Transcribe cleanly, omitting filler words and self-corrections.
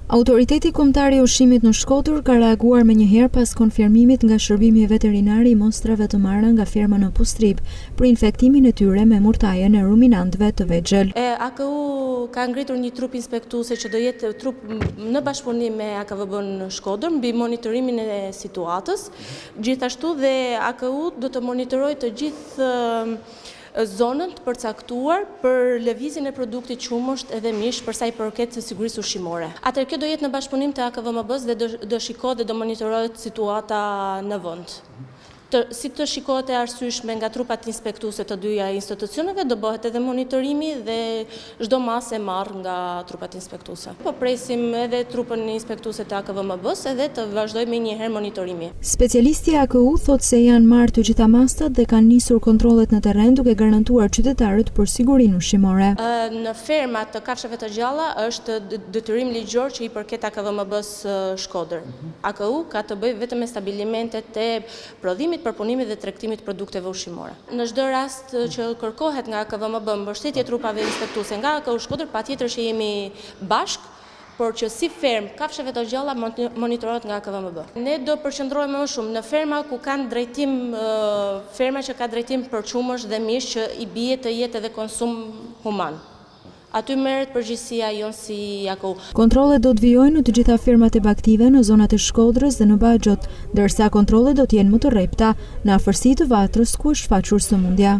Autoriteti Kombëtar i Ushqimit në Shkodër ka reaguar menjëherë pas konfirmimit nga shërbimi veterinari i mostrave të marra nga ferma në Pustrip për infektimin e tyre me murtajen e ruminantëve të vegjël. AKU ka ngritur një trup inspektuese që do jetë trup në bashkëpunim me AKVB në Shkodër mbi monitorimin e situatës. Gjithashtu dhe AKU do të monitorojë të gjithë zonën të përcaktuar për lëvizjen e produktit qumësht edhe mish për sa i përket sigurisë ushqimore. Atëherë kjo do jetë në bashkëpunim të AKVMB-s dhe do shikohet dhe do monitorohet situata në vend. Si të shikohet e arsyeshme nga trupat inspektuese të dyja institucioneve, do bëhet edhe monitorimi dhe çdo masë e marr nga trupat inspektuese. Po presim edhe trupën inspektuese të AKVMB-s edhe të vazhdojmë me njëherë monitorimi. Specialisti i AKU thotë se janë marrë të gjitha mastat dhe kanë nisur kontrollet në terren duke garantuar qytetarët për sigurinë ushqimore. Në ferma të kafshëve të gjalla është detyrim ligjor që i përket AKVMB-s Shkodër. AKU ka të bëjë vetëm me stabilimentet e prodhimit, përpunimit dhe tregtimit produkteve ushqimore. Në çdo rast që kërkohet nga AKVMB mbështetje trupave inspektuese nga AKU Shkodër, patjetër që jemi bashkë, por që si fermë kafshëve të gjalla monitorohet nga AKVMB. Ne do përqendrohemi më shumë në ferma ku kanë drejtim, ferma që ka drejtim për qumësh dhe mish që i bie të jetë edhe konsum human. Aty merret përgjegjësia jonë si AKU. Kontrollet do të vijojnë në të gjitha fermat e baktive në zonat e Shkodrës dhe në Baxhot, ndërsa kontrollet do të jenë më të rrepta në afërsi të Vatrës ku është shfaqur sëmundja.